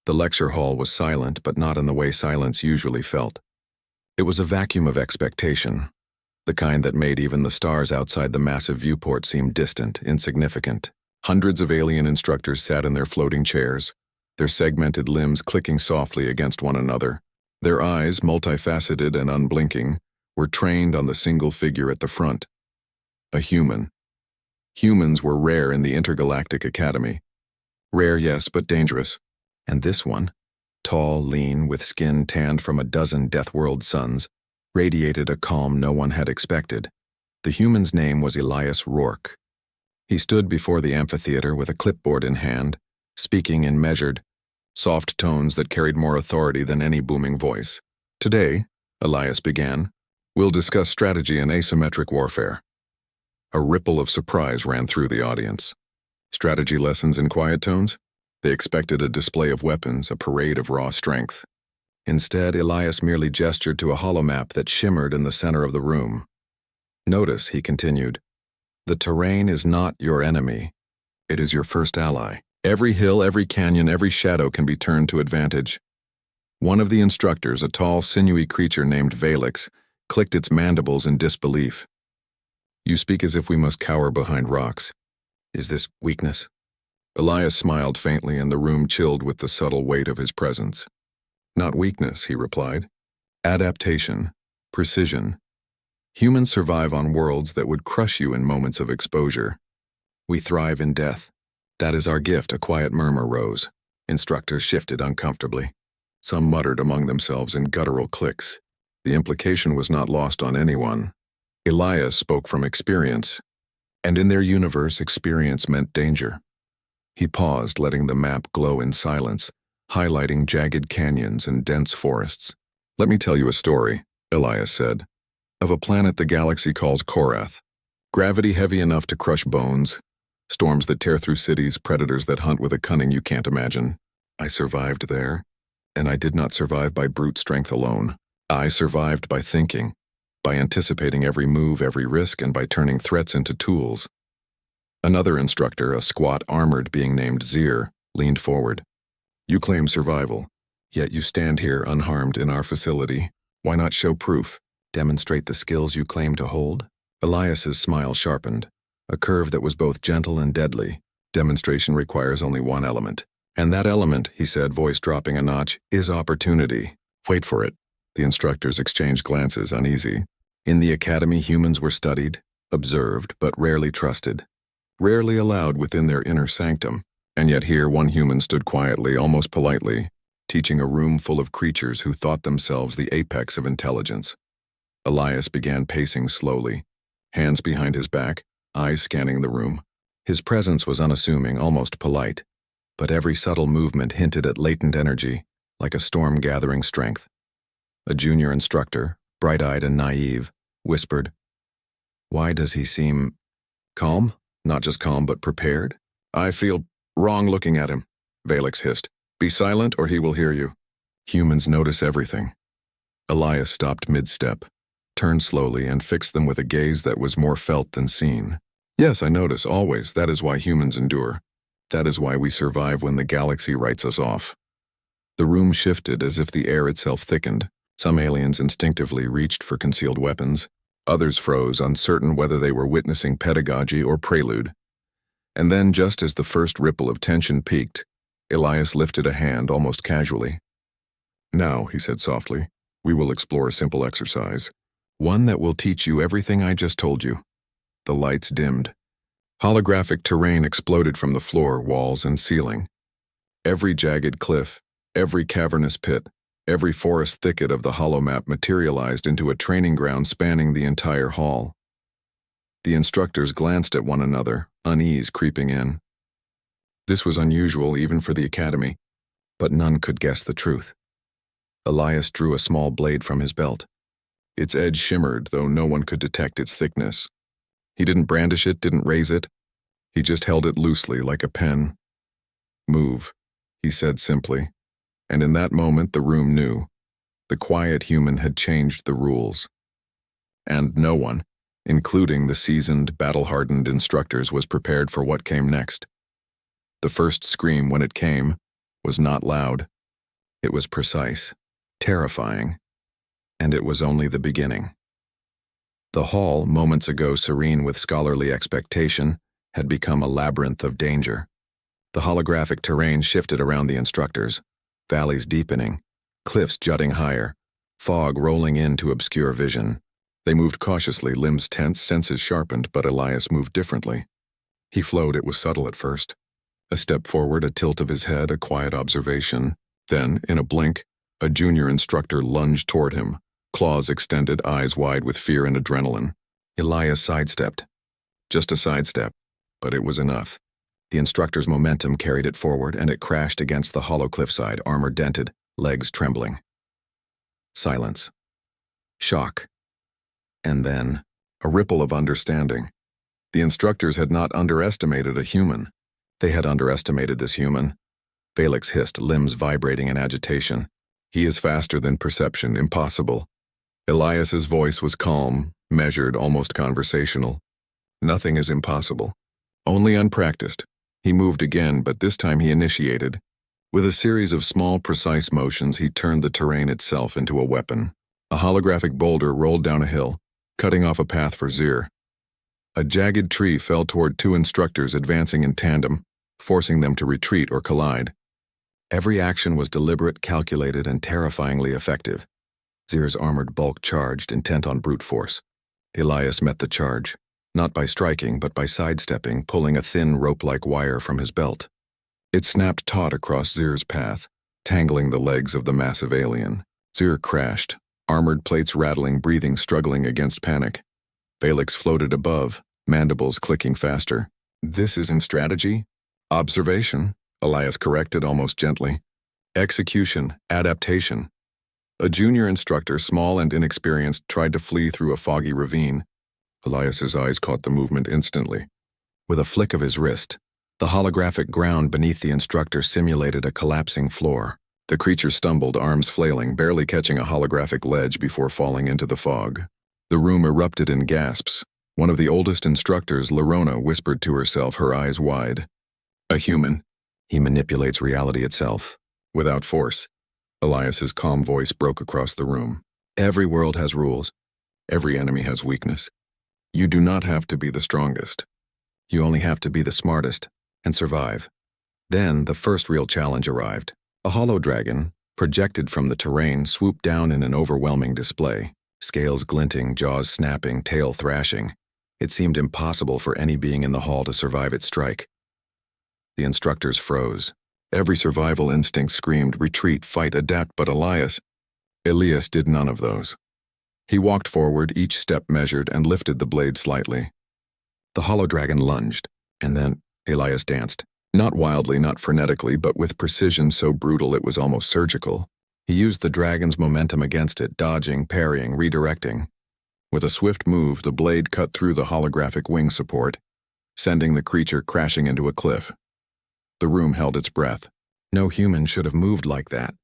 The lecture hall was silent, but not in the way silence usually felt. It was a vacuum of expectation, the kind that made even the stars outside the massive viewport seem distant, insignificant. Hundreds of alien instructors sat in their floating chairs, their segmented limbs clicking softly against one another. Their eyes, multifaceted and unblinking, were trained on the single figure at the front. A human. Humans were rare in the Intergalactic Academy. Rare, yes, but dangerous. And this one, tall, lean, with skin tanned from a dozen deathworld suns, radiated a calm no one had expected. The human's name was Elias Rourke. He stood before the amphitheater with a clipboard in hand, speaking in measured, soft tones that carried more authority than any booming voice. Today, Elias began, we'll discuss strategy in asymmetric warfare. A ripple of surprise ran through the audience. Strategy lessons in quiet tones? They expected a display of weapons, a parade of raw strength. Instead, Elias merely gestured to a holomap that shimmered in the center of the room. Notice, he continued, the terrain is not your enemy. It is your first ally. Every hill, every canyon, every shadow can be turned to advantage. One of the instructors, a tall, sinewy creature named Valix, clicked its mandibles in disbelief. You speak as if we must cower behind rocks. Is this weakness? Elias smiled faintly, and the room chilled with the subtle weight of his presence. Not weakness, he replied. Adaptation, precision. Humans survive on worlds that would crush you in moments of exposure. We thrive in death. That is our gift, a quiet murmur rose. Instructors shifted uncomfortably. Some muttered among themselves in guttural clicks. The implication was not lost on anyone. Elias spoke from experience, and in their universe, experience meant danger. He paused, letting the map glow in silence, highlighting jagged canyons and dense forests. Let me tell you a story, Elias said, of a planet the galaxy calls Korath. Gravity heavy enough to crush bones, storms that tear through cities, predators that hunt with a cunning you can't imagine. I survived there, and I did not survive by brute strength alone. I survived by thinking, by anticipating every move, every risk, and by turning threats into tools. Another instructor, a squat armored being named Zir, leaned forward. You claim survival, yet you stand here unharmed in our facility. Why not show proof? Demonstrate the skills you claim to hold? Elias's smile sharpened, a curve that was both gentle and deadly. Demonstration requires only one element. And that element, he said, voice dropping a notch, is opportunity. Wait for it. The instructors exchanged glances, uneasy. In the academy, humans were studied, observed, but rarely trusted. Rarely allowed within their inner sanctum. And yet here one human stood quietly, almost politely, teaching a room full of creatures who thought themselves the apex of intelligence. Elias began pacing slowly, hands behind his back, eyes scanning the room. His presence was unassuming, almost polite, but every subtle movement hinted at latent energy, like a storm gathering strength. A junior instructor, bright-eyed and naive, whispered, "Why does he seem calm? Not just calm, but prepared?" "I feel wrong looking at him," Valix hissed. "Be silent or he will hear you." Humans notice everything. Elias stopped mid-step, turned slowly, and fixed them with a gaze that was more felt than seen. "Yes, I notice, always. That is why humans endure. That is why we survive when the galaxy writes us off." The room shifted as if the air itself thickened. Some aliens instinctively reached for concealed weapons. Others froze, uncertain whether they were witnessing pedagogy or prelude. And then, just as the first ripple of tension peaked, Elias lifted a hand almost casually. "Now," he said softly, "we will explore a simple exercise. One that will teach you everything I just told you." The lights dimmed. Holographic terrain exploded from the floor, walls, and ceiling. Every jagged cliff, every cavernous pit, every forest thicket of the holomap materialized into a training ground spanning the entire hall. The instructors glanced at one another, unease creeping in. This was unusual even for the academy, but none could guess the truth. Elias drew a small blade from his belt. Its edge shimmered, though no one could detect its thickness. He didn't brandish it, didn't raise it. He just held it loosely, like a pen. "Move," he said simply. And in that moment the room knew. The quiet human had changed the rules. And no one, including the seasoned, battle-hardened instructors, was prepared for what came next. The first scream, when it came, was not loud. It was precise, terrifying, and it was only the beginning. The hall, moments ago serene with scholarly expectation, had become a labyrinth of danger. The holographic terrain shifted around the instructors, valleys deepening, cliffs jutting higher, fog rolling in to obscure vision. They moved cautiously, limbs tense, senses sharpened, but Elias moved differently. He flowed. It was subtle at first. A step forward, a tilt of his head, a quiet observation. Then, in a blink, a junior instructor lunged toward him, claws extended, eyes wide with fear and adrenaline. Elias sidestepped. Just a sidestep, but it was enough. The instructor's momentum carried it forward, and it crashed against the hollow cliffside, armor dented, legs trembling. Silence. Shock. And then, a ripple of understanding. The instructors had not underestimated a human. They had underestimated this human. Felix hissed, limbs vibrating in agitation. He is faster than perception, impossible. Elias's voice was calm, measured, almost conversational. Nothing is impossible. Only unpracticed. He moved again, but this time he initiated. With a series of small, precise motions, he turned the terrain itself into a weapon. A holographic boulder rolled down a hill, cutting off a path for Zir. A jagged tree fell toward two instructors advancing in tandem, forcing them to retreat or collide. Every action was deliberate, calculated, and terrifyingly effective. Zir's armored bulk charged, intent on brute force. Elias met the charge, not by striking, but by sidestepping, pulling a thin rope-like wire from his belt. It snapped taut across Zir's path, tangling the legs of the massive alien. Zir crashed, armored plates rattling, breathing, struggling against panic. Felix floated above, mandibles clicking faster. This isn't strategy. Observation, Elias corrected almost gently. Execution, adaptation. A junior instructor, small and inexperienced, tried to flee through a foggy ravine. Elias's eyes caught the movement instantly. With a flick of his wrist, the holographic ground beneath the instructor simulated a collapsing floor. The creature stumbled, arms flailing, barely catching a holographic ledge before falling into the fog. The room erupted in gasps. One of the oldest instructors, Lerona, whispered to herself, her eyes wide. A human. He manipulates reality itself, without force. Elias's calm voice broke across the room. Every world has rules. Every enemy has weakness. You do not have to be the strongest. You only have to be the smartest and survive. Then the first real challenge arrived. A hollow dragon, projected from the terrain, swooped down in an overwhelming display. Scales glinting, jaws snapping, tail thrashing. It seemed impossible for any being in the hall to survive its strike. The instructors froze. Every survival instinct screamed, retreat, fight, adapt, but Elias did none of those. He walked forward, each step measured, and lifted the blade slightly. The hollow dragon lunged, and then Elias danced. Not wildly, not frenetically, but with precision so brutal it was almost surgical. He used the dragon's momentum against it, dodging, parrying, redirecting. With a swift move, the blade cut through the holographic wing support, sending the creature crashing into a cliff. The room held its breath. No human should have moved like that.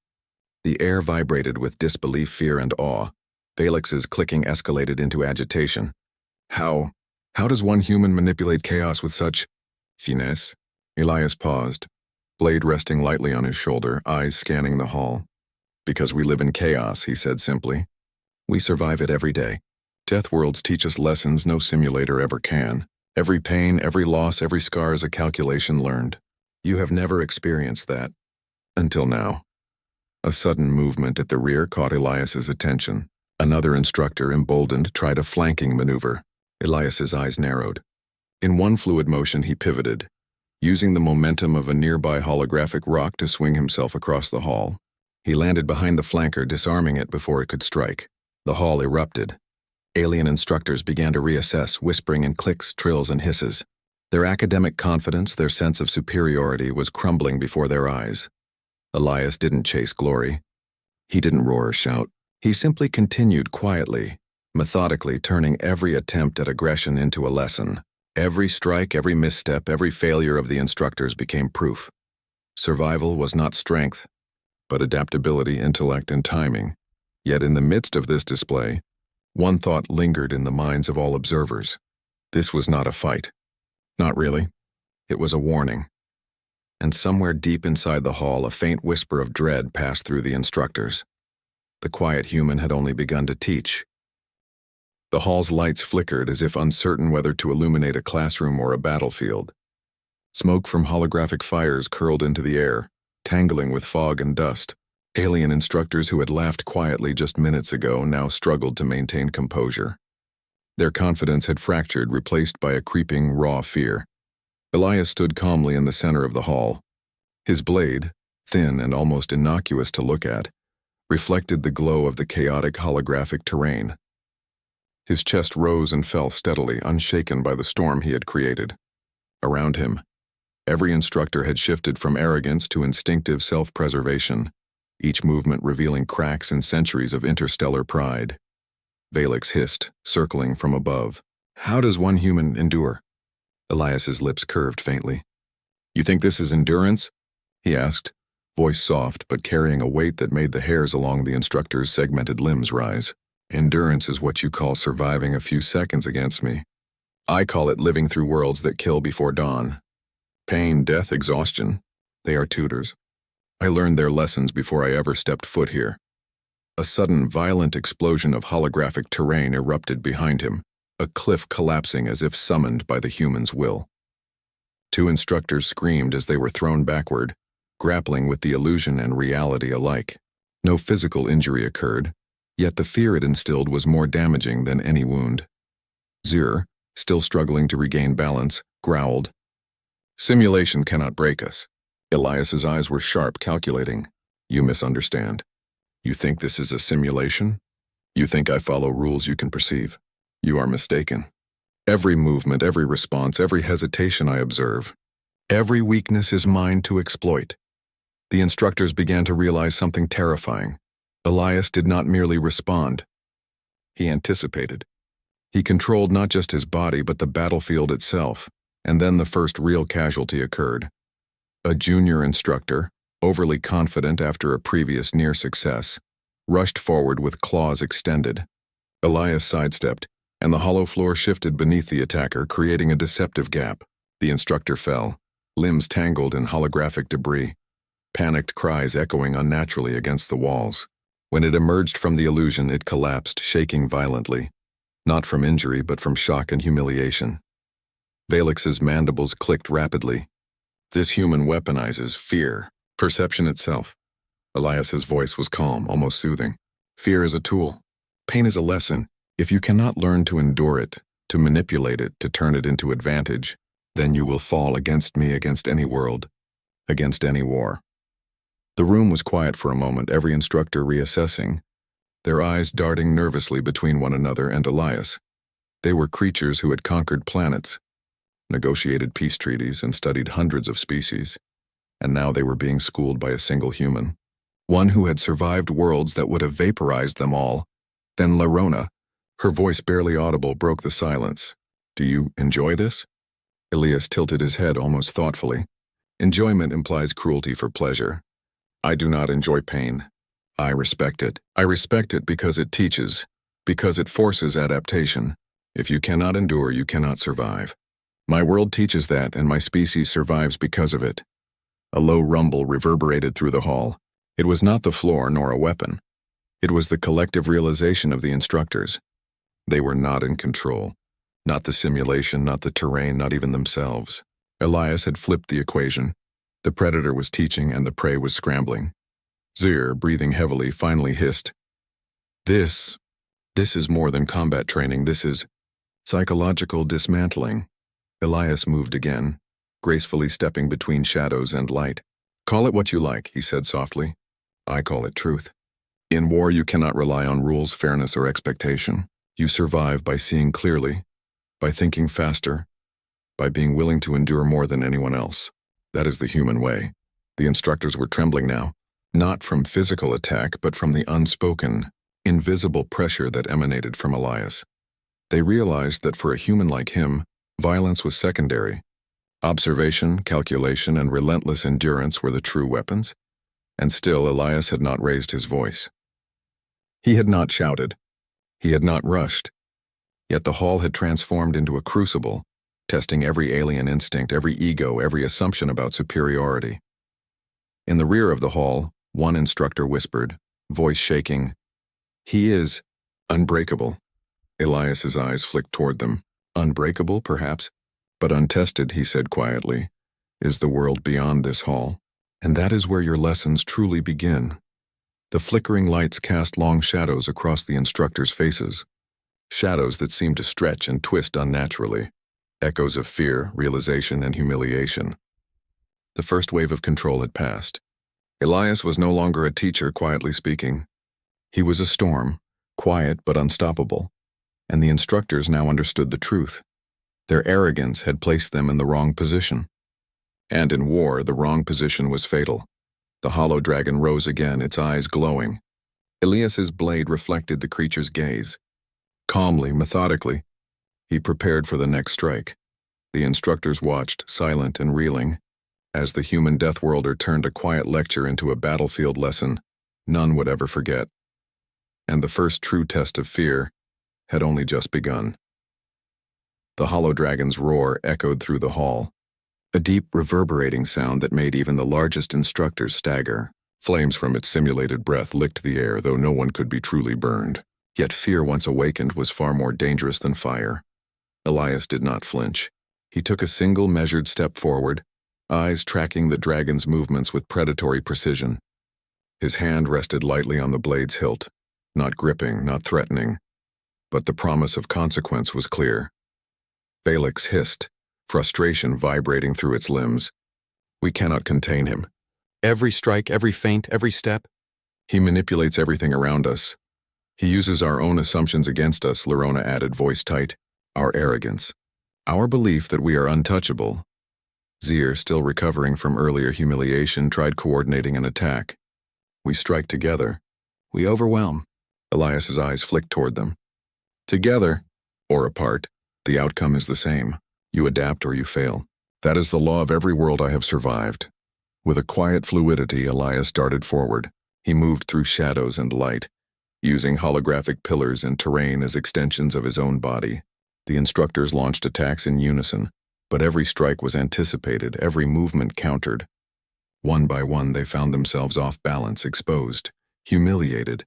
The air vibrated with disbelief, fear, and awe. Felix's clicking escalated into agitation. How does one human manipulate chaos with such finesse? Elias paused, blade resting lightly on his shoulder, eyes scanning the hall. Because we live in chaos, he said simply. We survive it every day. Deathworlds teach us lessons no simulator ever can. Every pain, every loss, every scar is a calculation learned. You have never experienced that. Until now. A sudden movement at the rear caught Elias's attention. Another instructor, emboldened, tried a flanking maneuver. Elias's eyes narrowed. In one fluid motion he pivoted, using the momentum of a nearby holographic rock to swing himself across the hall. He landed behind the flanker, disarming it before it could strike. The hall erupted. Alien instructors began to reassess, whispering in clicks, trills, and hisses. Their academic confidence, their sense of superiority was crumbling before their eyes. Elias didn't chase glory. He didn't roar or shout. He simply continued quietly, methodically, turning every attempt at aggression into a lesson. Every strike, every misstep, every failure of the instructors became proof. Survival was not strength, but adaptability, intellect, and timing. Yet in the midst of this display, one thought lingered in the minds of all observers. This was not a fight. Not really. It was a warning. and somewhere deep inside the hall a faint whisper of dread passed through the instructors. The quiet human had only begun to teach. The hall's lights flickered as if uncertain whether to illuminate a classroom or a battlefield. Smoke from holographic fires curled into the air, tangling with fog and dust. Alien instructors who had laughed quietly just minutes ago now struggled to maintain composure. Their confidence had fractured, replaced by a creeping, raw fear. Elias stood calmly in the center of the hall. His blade, thin and almost innocuous to look at, reflected the glow of the chaotic holographic terrain. His chest rose and fell steadily, unshaken by the storm he had created. Around him, every instructor had shifted from arrogance to instinctive self-preservation, each movement revealing cracks in centuries of interstellar pride. Valix hissed, circling from above. "How does one human endure?" Elias's lips curved faintly. "You think this is endurance?" he asked, voice soft but carrying a weight that made the hairs along the instructor's segmented limbs rise. "Endurance is what you call surviving a few seconds against me. I call it living through worlds that kill before dawn. Pain, death, exhaustion, they are tutors. I learned their lessons before I ever stepped foot here." A sudden, violent explosion of holographic terrain erupted behind him, a cliff collapsing as if summoned by the human's will. Two instructors screamed as they were thrown backward, grappling with the illusion and reality alike. No physical injury occurred, yet the fear it instilled was more damaging than any wound. Zir, still struggling to regain balance, growled. "Simulation cannot break us." Elias's eyes were sharp, calculating. "You misunderstand. You think this is a simulation? You think I follow rules you can perceive? You are mistaken. Every movement, every response, every hesitation I observe, every weakness is mine to exploit." The instructors began to realize something terrifying. Elias did not merely respond. He anticipated. He controlled not just his body but the battlefield itself, and then the first real casualty occurred. A junior instructor, overly confident after a previous near success, rushed forward with claws extended. Elias sidestepped, and the hollow floor shifted beneath the attacker, creating a deceptive gap. The instructor fell, limbs tangled in holographic debris, panicked cries echoing unnaturally against the walls. When it emerged from the illusion, it collapsed, shaking violently, not from injury but from shock and humiliation. Valix's mandibles clicked rapidly. This human weaponizes fear, perception itself. Elias's voice was calm, almost soothing. Fear is a tool. Pain is a lesson. If you cannot learn to endure it, to manipulate it, to turn it into advantage, then you will fall against me, against any world, against any war. The room was quiet for a moment, every instructor reassessing, their eyes darting nervously between one another and Elias. They were creatures who had conquered planets, negotiated peace treaties, and studied hundreds of species, and now they were being schooled by a single human, one who had survived worlds that would have vaporized them all. Then Larona, her voice barely audible, broke the silence. "Do you enjoy this?" Elias tilted his head almost thoughtfully. "Enjoyment implies cruelty for pleasure. I do not enjoy pain. I respect it. I respect it because it teaches, because it forces adaptation. If you cannot endure, you cannot survive. My world teaches that, and my species survives because of it." A low rumble reverberated through the hall. It was not the floor nor a weapon. It was the collective realization of the instructors. They were not in control. Not the simulation, not the terrain, not even themselves. Elias had flipped the equation. The predator was teaching and the prey was scrambling. Zir, breathing heavily, finally hissed, This is more than combat training. This is psychological dismantling." Elias moved again, gracefully stepping between shadows and light. "Call it what you like," he said softly. "I call it truth. In war, you cannot rely on rules, fairness, or expectation. You survive by seeing clearly, by thinking faster, by being willing to endure more than anyone else. That is the human way." The instructors were trembling now, not from physical attack, but from the unspoken, invisible pressure that emanated from Elias. They realized that for a human like him, violence was secondary. Observation, calculation, and relentless endurance were the true weapons. And still, Elias had not raised his voice. He had not shouted. He had not rushed. Yet the hall had transformed into a crucible, testing every alien instinct, every ego, every assumption about superiority. In the rear of the hall, one instructor whispered, voice shaking, "He is unbreakable." Elias's eyes flicked toward them. Unbreakable, perhaps, but untested, he said quietly, is the world beyond this hall. And that is where your lessons truly begin. The flickering lights cast long shadows across the instructors' faces. Shadows that seemed to stretch and twist unnaturally. Echoes of fear, realization, and humiliation. The first wave of control had passed. Elias was no longer a teacher quietly speaking. He was a storm, quiet but unstoppable. And the instructors now understood the truth. Their arrogance had placed them in the wrong position. And in war, the wrong position was fatal. The hollow dragon rose again, its eyes glowing. Elias's blade reflected the creature's gaze. Calmly, methodically, he prepared for the next strike. The instructors watched, silent and reeling, as the human deathworlder turned a quiet lecture into a battlefield lesson none would ever forget. And the first true test of fear had only just begun. The hollow dragon's roar echoed through the hall, a deep, reverberating sound that made even the largest instructors stagger. Flames from its simulated breath licked the air, though no one could be truly burned. Yet fear, once awakened, was far more dangerous than fire. Elias did not flinch. He took a single measured step forward, eyes tracking the dragon's movements with predatory precision. His hand rested lightly on the blade's hilt, not gripping, not threatening, but the promise of consequence was clear. Valix hissed, frustration vibrating through its limbs. We cannot contain him. Every strike, every feint, every step. He manipulates everything around us. He uses our own assumptions against us, Lerona added, voice tight. Our arrogance. Our belief that we are untouchable. Zir, still recovering from earlier humiliation, tried coordinating an attack. We strike together. We overwhelm. Elias's eyes flicked toward them. Together, or apart, the outcome is the same. You adapt or you fail. That is the law of every world I have survived. With a quiet fluidity, Elias darted forward. He moved through shadows and light, using holographic pillars and terrain as extensions of his own body. The instructors launched attacks in unison, but every strike was anticipated, every movement countered. One by one, they found themselves off balance, exposed, humiliated,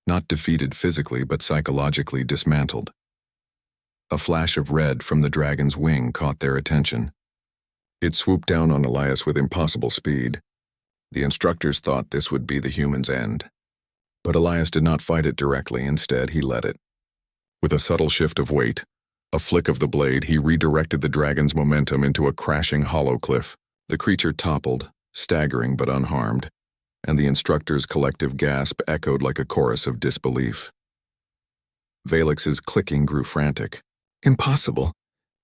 not defeated physically but psychologically dismantled. A flash of red from the dragon's wing caught their attention. It swooped down on Elias with impossible speed. The instructors thought this would be the human's end. But Elias did not fight it directly, instead he led it. With a subtle shift of weight, a flick of the blade, he redirected the dragon's momentum into a crashing hollow cliff. The creature toppled, staggering but unharmed, and the instructor's collective gasp echoed like a chorus of disbelief. Valix's clicking grew frantic. Impossible.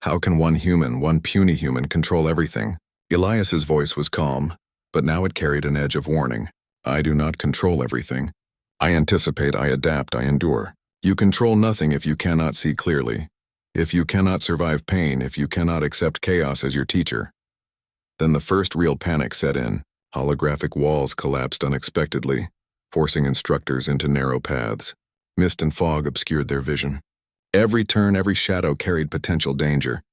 How can one human, one puny human, control everything? Elias's voice was calm, but now it carried an edge of warning. I do not control everything. I anticipate, I adapt, I endure. You control nothing if you cannot see clearly, if you cannot survive pain, if you cannot accept chaos as your teacher. Then the first real panic set in. Holographic walls collapsed unexpectedly, forcing instructors into narrow paths. Mist and fog obscured their vision. Every turn, every shadow carried potential danger.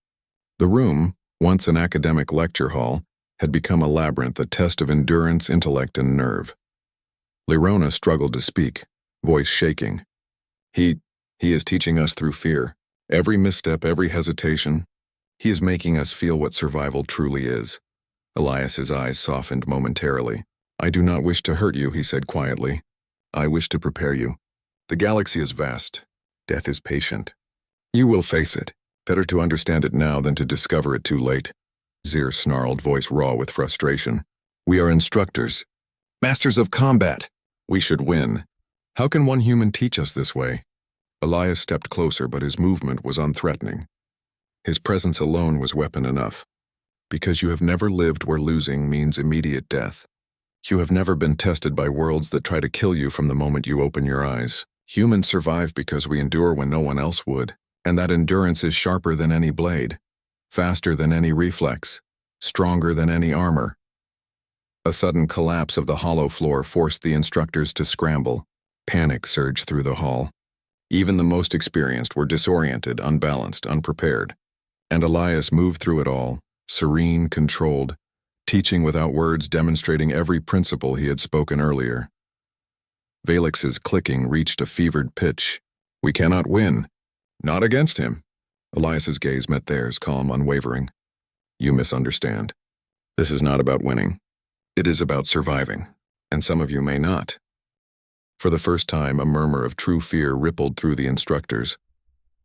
The room, once an academic lecture hall, had become a labyrinth, a test of endurance, intellect, and nerve. Lerona struggled to speak, voice shaking. He is teaching us through fear. Every misstep, every hesitation. He is making us feel what survival truly is. Elias's eyes softened momentarily. I do not wish to hurt you, he said quietly. I wish to prepare you. The galaxy is vast. Death is patient. You will face it. Better to understand it now than to discover it too late. Zir snarled, voice raw with frustration. We are instructors. Masters of combat. We should win. How can one human teach us this way? Elias stepped closer, but his movement was unthreatening. His presence alone was weapon enough. Because you have never lived where losing means immediate death. You have never been tested by worlds that try to kill you from the moment you open your eyes. Humans survive because we endure when no one else would, and that endurance is sharper than any blade, faster than any reflex, stronger than any armor. A sudden collapse of the hollow floor forced the instructors to scramble. Panic surged through the hall. Even the most experienced were disoriented, unbalanced, unprepared. And Elias moved through it all, serene, controlled, teaching without words, demonstrating every principle he had spoken earlier. Valix's clicking reached a fevered pitch. "We cannot win. Not against him." Elias's gaze met theirs, calm, unwavering. "You misunderstand. This is not about winning. It is about surviving, and some of you may not." For the first time, a murmur of true fear rippled through the instructors.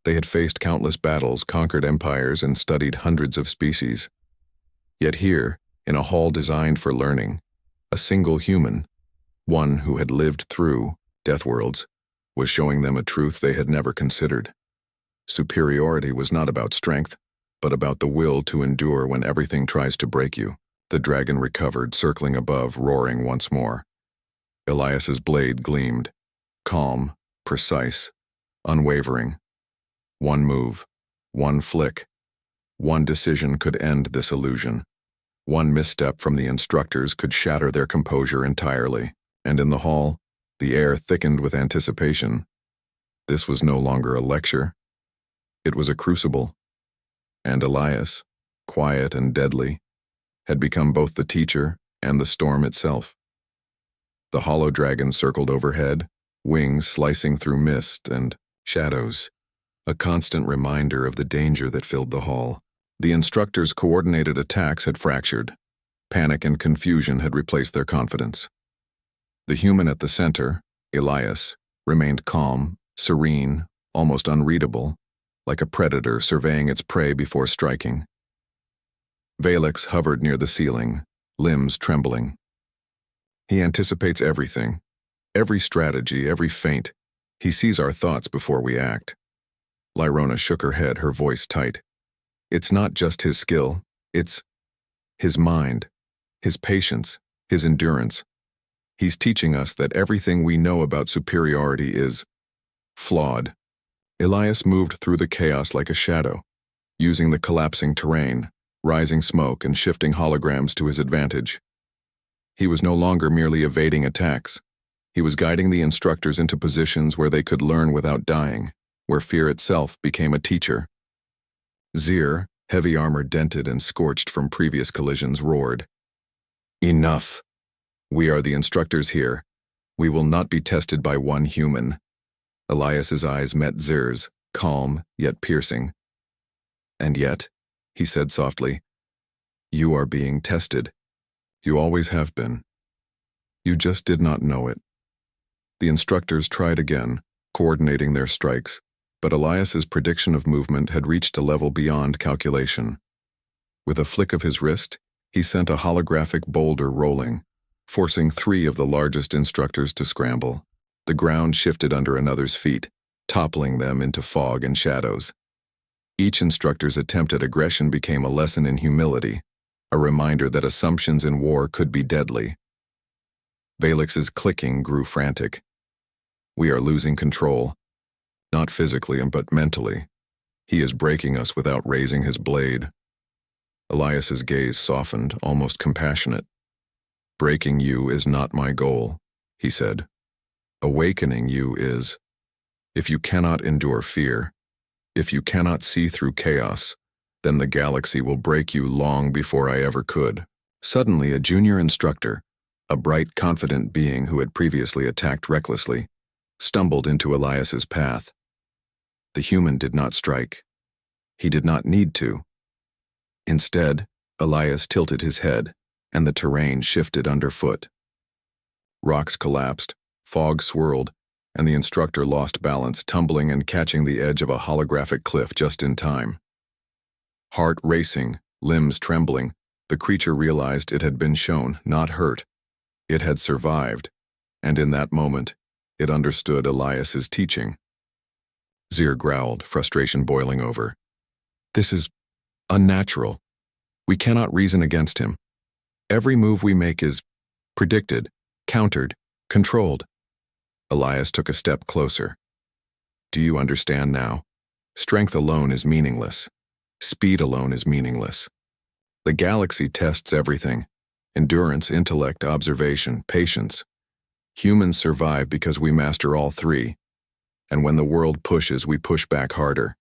They had faced countless battles, conquered empires, and studied hundreds of species. Yet here, in a hall designed for learning, a single human, one who had lived through deathworlds, was showing them a truth they had never considered. Superiority was not about strength, but about the will to endure when everything tries to break you. The dragon recovered, circling above, roaring once more. Elias's blade gleamed, calm, precise, unwavering. One move, one flick, one decision could end this illusion. One misstep from the instructors could shatter their composure entirely. And in the hall, the air thickened with anticipation. This was no longer a lecture. It was a crucible. And Elias, quiet and deadly, had become both the teacher and the storm itself. The hollow dragon circled overhead, wings slicing through mist and shadows, a constant reminder of the danger that filled the hall. The instructors' coordinated attacks had fractured. Panic and confusion had replaced their confidence. The human at the center, Elias, remained calm, serene, almost unreadable, like a predator surveying its prey before striking. Valix hovered near the ceiling, limbs trembling. He anticipates everything, every strategy, every feint. He sees our thoughts before we act. Lyrona shook her head, her voice tight. It's not just his skill, it's his mind, his patience, his endurance. He's teaching us that everything we know about superiority is flawed. Elias moved through the chaos like a shadow, using the collapsing terrain, rising smoke, and shifting holograms to his advantage. He was no longer merely evading attacks. He was guiding the instructors into positions where they could learn without dying, where fear itself became a teacher. Zir, heavy armor dented and scorched from previous collisions, roared. "Enough! We are the instructors here. We will not be tested by one human." Elias's eyes met Zir's, calm yet piercing. "And yet," he said softly, "you are being tested. You always have been. You just did not know it." The instructors tried again, coordinating their strikes, but Elias's prediction of movement had reached a level beyond calculation. With a flick of his wrist, he sent a holographic boulder rolling, forcing 3 of the largest instructors to scramble. The ground shifted under another's feet, toppling them into fog and shadows. Each instructor's attempt at aggression became a lesson in humility, a reminder that assumptions in war could be deadly. Valix's clicking grew frantic. "We are losing control, not physically but mentally. He is breaking us without raising his blade." Elias's gaze softened, almost compassionate. "Breaking you is not my goal," he said. "Awakening you is. If you cannot endure fear, if you cannot see through chaos, then the galaxy will break you long before I ever could." Suddenly, a junior instructor, a bright, confident being who had previously attacked recklessly, stumbled into Elias's path. The human did not strike. He did not need to. Instead, Elias tilted his head, and the terrain shifted underfoot. Rocks collapsed, fog swirled, and the instructor lost balance, tumbling and catching the edge of a holographic cliff just in time. Heart racing, limbs trembling, the creature realized it had been shown, not hurt. It had survived, and in that moment, it understood Elias's teaching. Zir growled, frustration boiling over. "This is unnatural. We cannot reason against him. Every move we make is predicted, countered, controlled." Elias took a step closer. "Do you understand now? Strength alone is meaningless. Speed alone is meaningless. The galaxy tests everything: endurance, intellect, observation, patience. Humans survive because we master all 3. And when the world pushes, we push back harder.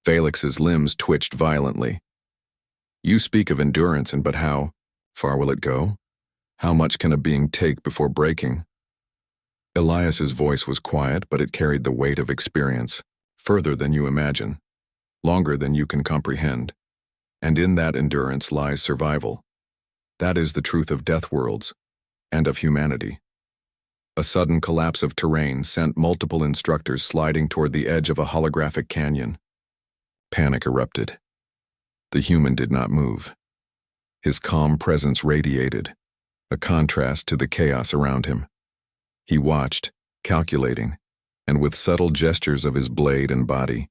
Felix's limbs twitched violently. You speak of endurance, but how far will it go? How much can a being take before breaking? Elias's voice was quiet, but it carried the weight of experience, further than you imagine, longer than you can comprehend. And in that endurance lies survival. That is the truth of deathworlds and of humanity. A sudden collapse of terrain sent multiple instructors sliding toward the edge of a holographic canyon. Panic erupted. The human did not move. His calm presence radiated, a contrast to the chaos around him. He watched, calculating, and with subtle gestures of his blade and body,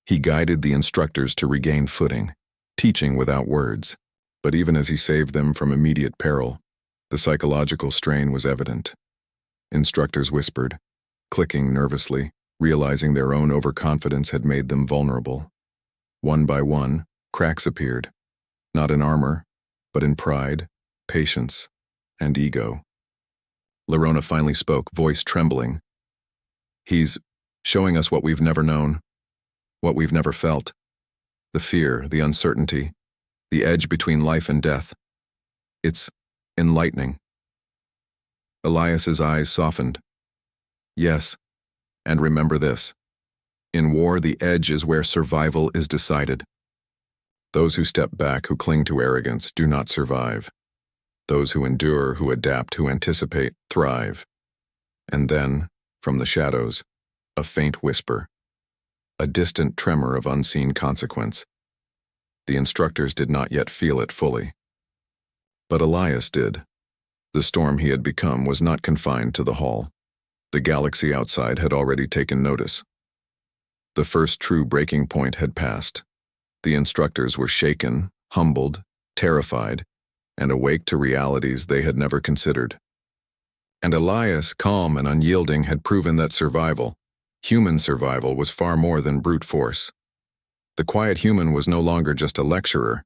he guided the instructors to regain footing, teaching without words. But even as he saved them from immediate peril, the psychological strain was evident. Instructors whispered, clicking nervously, realizing their own overconfidence had made them vulnerable. One by one, cracks appeared, not in armor, but in pride, patience, and ego. Lerona finally spoke, voice trembling. He's showing us what we've never known, what we've never felt. The fear, the uncertainty, the edge between life and death. It's enlightening. Elias's eyes softened. Yes, and remember this. In war, the edge is where survival is decided. Those who step back, who cling to arrogance, do not survive. Those who endure, who adapt, who anticipate, thrive. And then, from the shadows, a faint whisper, a distant tremor of unseen consequence. The instructors did not yet feel it fully. But Elias did. The storm he had become was not confined to the hall. The galaxy outside had already taken notice. The first true breaking point had passed. The instructors were shaken, humbled, terrified, and awake to realities they had never considered. And Elias, calm and unyielding, had proven that survival, human survival, was far more than brute force. The quiet human was no longer just a lecturer.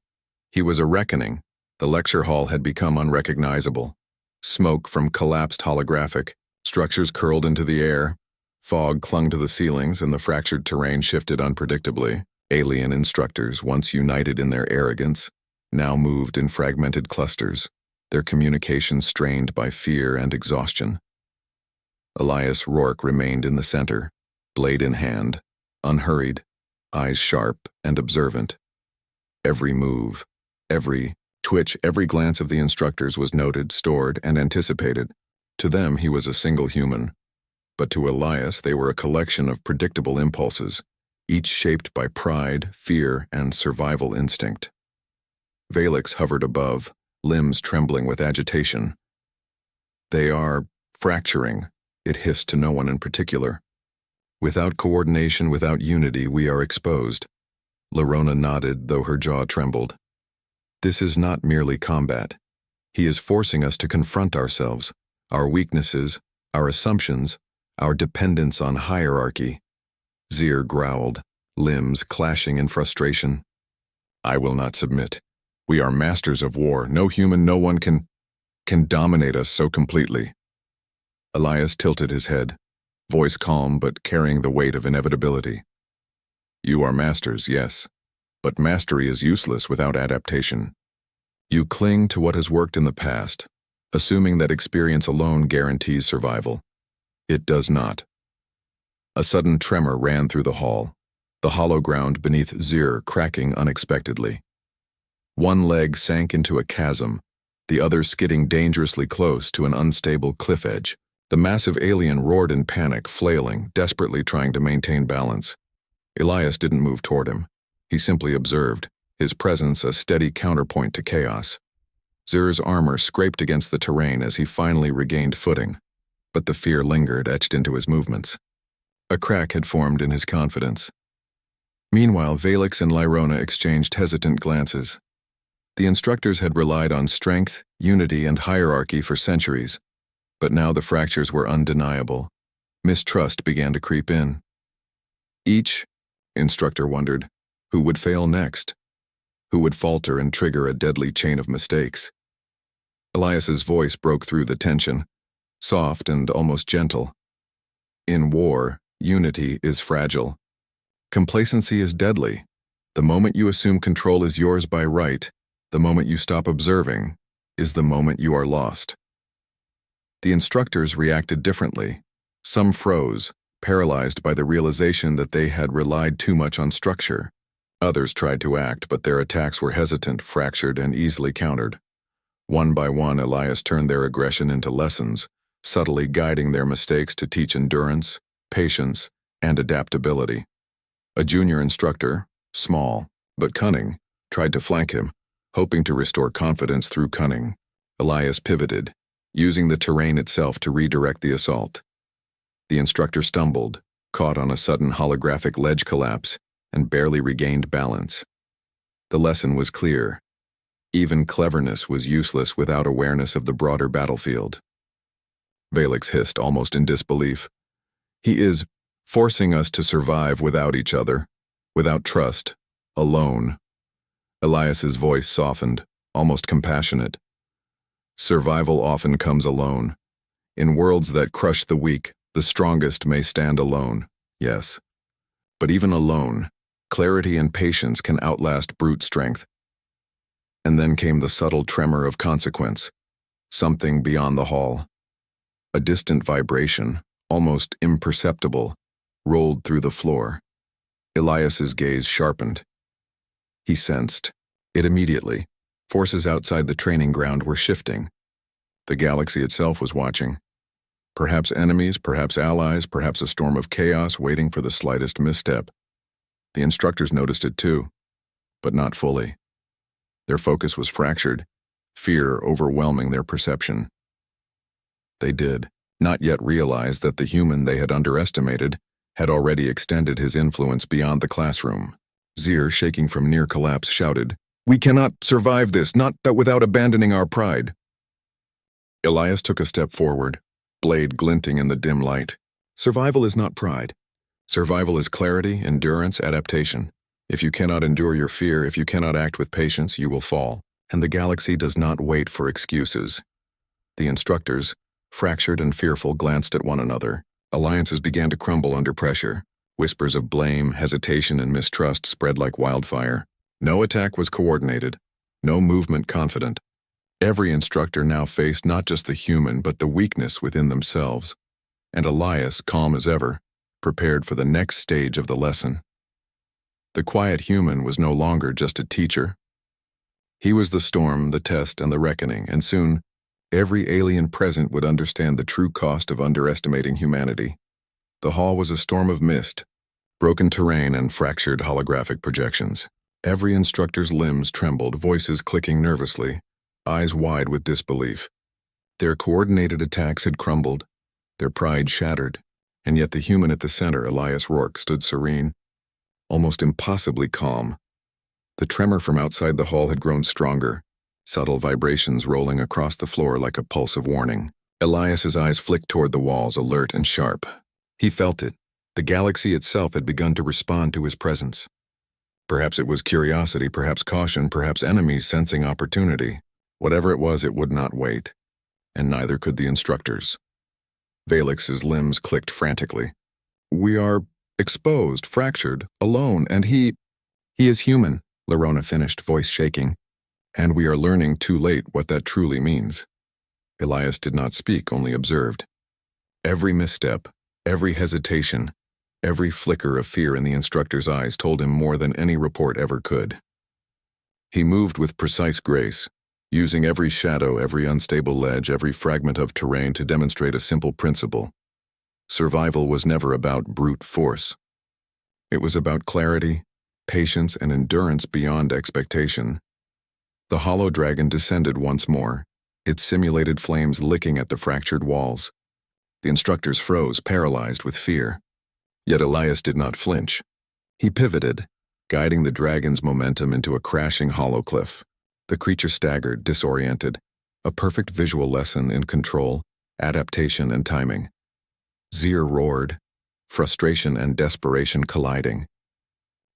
He was a reckoning. The lecture hall had become unrecognizable. Smoke from collapsed holographic, structures curled into the air, fog clung to the ceilings, and the fractured terrain shifted unpredictably. Alien instructors, once united in their arrogance, now moved in fragmented clusters, their communication strained by fear and exhaustion. Elias Rourke remained in the center, blade in hand, unhurried, eyes sharp and observant. Every move, every twitch, every glance of the instructors was noted, stored, and anticipated. To them, he was a single human. But to Elias, they were a collection of predictable impulses, each shaped by pride, fear, and survival instinct. Felix hovered above, limbs trembling with agitation. They are fracturing, it hissed to no one in particular. Without coordination, without unity, we are exposed. Lerona nodded, though her jaw trembled. This is not merely combat. He is forcing us to confront ourselves, our weaknesses, our assumptions, our dependence on hierarchy. Zir growled, limbs clashing in frustration. I will not submit. We are masters of war. No human, no one can dominate us so completely. Elias tilted his head, voice calm but carrying the weight of inevitability. You are masters, yes, but mastery is useless without adaptation. You cling to what has worked in the past, assuming that experience alone guarantees survival. It does not. A sudden tremor ran through the hall, the hollow ground beneath Zir cracking unexpectedly. One leg sank into a chasm, the other skidding dangerously close to an unstable cliff edge. The massive alien roared in panic, flailing, desperately trying to maintain balance. Elias didn't move toward him. He simply observed, his presence a steady counterpoint to chaos. Zir's armor scraped against the terrain as he finally regained footing, but the fear lingered, etched into his movements. A crack had formed in his confidence. Meanwhile, Felix and Lerona exchanged hesitant glances. The instructors had relied on strength, unity, and hierarchy for centuries, but now the fractures were undeniable. Mistrust began to creep in. Each instructor wondered, who would fail next? Who would falter and trigger a deadly chain of mistakes? Elias's voice broke through the tension, soft and almost gentle. In war, unity is fragile. Complacency is deadly, The moment you assume control is yours by right, the moment you stop observing, is the moment you are lost. The instructors reacted differently. Some froze, paralyzed by the realization that they had relied too much on structure. Others tried to act, but their attacks were hesitant, fractured, and easily countered. One by one, Elias turned their aggression into lessons, subtly guiding their mistakes to teach endurance, patience, and adaptability. A junior instructor, small but cunning, tried to flank him, hoping to restore confidence through cunning. Elias pivoted, using the terrain itself to redirect the assault. The instructor stumbled, caught on a sudden holographic ledge collapse, and barely regained balance. The lesson was clear. Even cleverness was useless without awareness of the broader battlefield. Valix hissed, almost in disbelief. He is forcing us to survive without each other, without trust, alone. Elias's voice softened, almost compassionate. Survival often comes alone. In worlds that crush the weak, the strongest may stand alone, yes. But even alone, clarity and patience can outlast brute strength. And then came the subtle tremor of consequence, something beyond the hall. A distant vibration, almost imperceptible, rolled through the floor. Elias's gaze sharpened. He sensed it immediately. Forces outside the training ground were shifting. The galaxy itself was watching. Perhaps enemies, perhaps allies, perhaps a storm of chaos waiting for the slightest misstep. The instructors noticed it too, but not fully. Their focus was fractured, fear overwhelming their perception. They did not yet realize that the human they had underestimated had already extended his influence beyond the classroom. Zir, shaking from near collapse, shouted, "We cannot survive this, not that without abandoning our pride." Elias took a step forward, blade glinting in the dim light. Survival is not pride. Survival is clarity, endurance, adaptation. If you cannot endure your fear, if you cannot act with patience, you will fall. And the galaxy does not wait for excuses. The instructors, fractured and fearful, glanced at one another. Alliances began to crumble under pressure. Whispers of blame, hesitation, and mistrust spread like wildfire. No attack was coordinated, no movement confident. Every instructor now faced not just the human, but the weakness within themselves. And Elias, calm as ever, prepared for the next stage of the lesson. The quiet human was no longer just a teacher. He was the storm, the test, and the reckoning, and soon, every alien present would understand the true cost of underestimating humanity. The hall was a storm of mist, broken terrain, and fractured holographic projections. Every instructor's limbs trembled, voices clicking nervously, eyes wide with disbelief. Their coordinated attacks had crumbled, their pride shattered, and yet the human at the center, Elias Rourke, stood serene, almost impossibly calm. The tremor from outside the hall had grown stronger, subtle vibrations rolling across the floor like a pulse of warning. Elias's eyes flicked toward the walls, alert and sharp. He felt it. The galaxy itself had begun to respond to his presence. Perhaps it was curiosity, perhaps caution, perhaps enemies sensing opportunity. Whatever it was, it would not wait. And neither could the instructors. Valix's limbs clicked frantically. "We are exposed, fractured, alone, and he is human," Lerona finished, voice shaking. "And we are learning too late what that truly means." Elias did not speak, only observed. Every misstep, every hesitation, every flicker of fear in the instructor's eyes told him more than any report ever could. He moved with precise grace, using every shadow, every unstable ledge, every fragment of terrain to demonstrate a simple principle. Survival was never about brute force. It was about clarity, patience, and endurance beyond expectation. The hollow dragon descended once more, its simulated flames licking at the fractured walls. The instructors froze, paralyzed with fear. Yet Elias did not flinch. He pivoted, guiding the dragon's momentum into a crashing hollow cliff. The creature staggered, disoriented, a perfect visual lesson in control, adaptation, and timing. Zir roared, frustration and desperation colliding.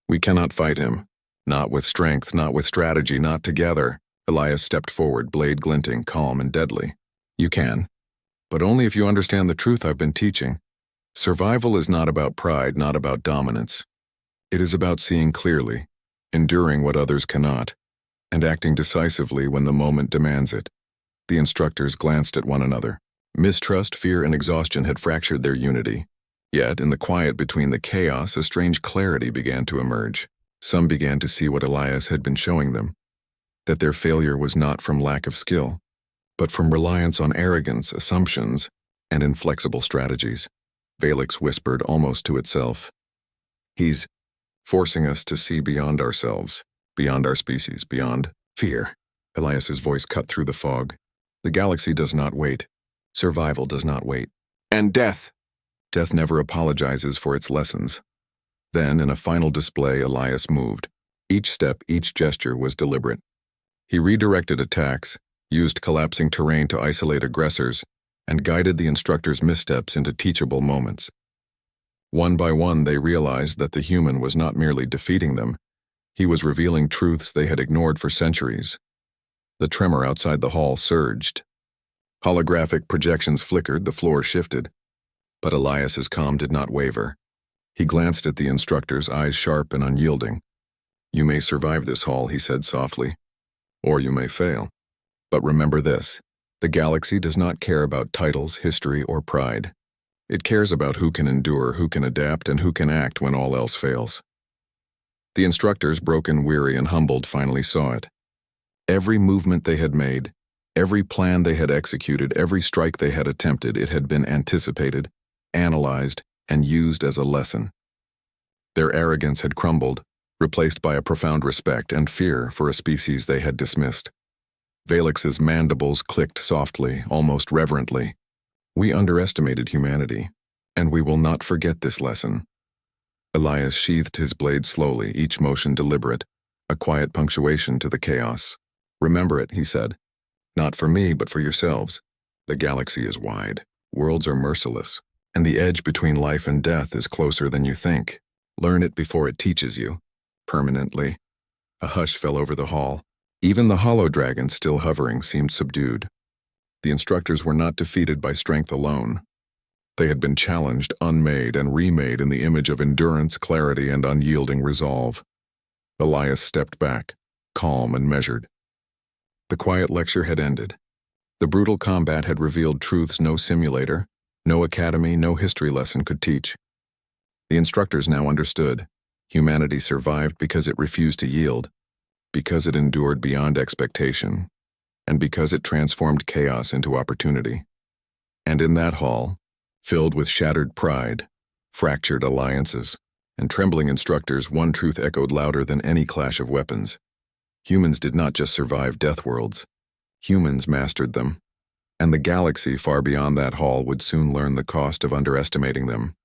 "We cannot fight him. Not with strength, not with strategy, not together." Elias stepped forward, blade glinting, calm and deadly. "You can, but only if you understand the truth I've been teaching. Survival is not about pride, not about dominance. It is about seeing clearly, enduring what others cannot, and acting decisively when the moment demands it. The instructors glanced at one another. Mistrust, fear, and exhaustion had fractured their unity. Yet, in the quiet between the chaos, a strange clarity began to emerge. Some began to see what Elias had been showing them, that their failure was not from lack of skill, but from reliance on arrogance, assumptions, and inflexible strategies. Valix whispered almost to itself. He's forcing us to see beyond ourselves, beyond our species, beyond fear. Elias's voice cut through the fog. The galaxy does not wait. Survival does not wait. And death! Death never apologizes for its lessons. Then, in a final display, Elias moved. Each step, each gesture was deliberate. He redirected attacks, used collapsing terrain to isolate aggressors, and guided the instructors' missteps into teachable moments. One by one, they realized that the human was not merely defeating them, he was revealing truths they had ignored for centuries. The tremor outside the hall surged. Holographic projections flickered, the floor shifted. But Elias's calm did not waver. He glanced at the instructors, eyes sharp and unyielding. "You may survive this hall," he said softly, "or you may fail. But remember this, the galaxy does not care about titles, history, or pride. It cares about who can endure, who can adapt, and who can act when all else fails." The instructors, broken, weary, and humbled, finally saw it. Every movement they had made, every plan they had executed, every strike they had attempted, it had been anticipated, analyzed, and used as a lesson. Their arrogance had crumbled, replaced by a profound respect and fear for a species they had dismissed. Valix's mandibles clicked softly, almost reverently. "We underestimated humanity, and we will not forget this lesson." Elias sheathed his blade slowly, each motion deliberate, a quiet punctuation to the chaos. "Remember it," he said. "Not for me, but for yourselves. The galaxy is wide, worlds are merciless, and the edge between life and death is closer than you think. Learn it before it teaches you." Permanently. A hush fell over the hall. Even the hollow dragon, still hovering, seemed subdued. The instructors were not defeated by strength alone. They had been challenged, unmade, and remade in the image of endurance, clarity, and unyielding resolve. Elias stepped back, calm and measured. The quiet lecture had ended. The brutal combat had revealed truths no simulator, no academy, no history lesson could teach. The instructors now understood. Humanity survived because it refused to yield, because it endured beyond expectation, and because it transformed chaos into opportunity. And in that hall, filled with shattered pride, fractured alliances, and trembling instructors, one truth echoed louder than any clash of weapons. Humans did not just survive deathworlds. Humans mastered them. And the galaxy far beyond that hall would soon learn the cost of underestimating them.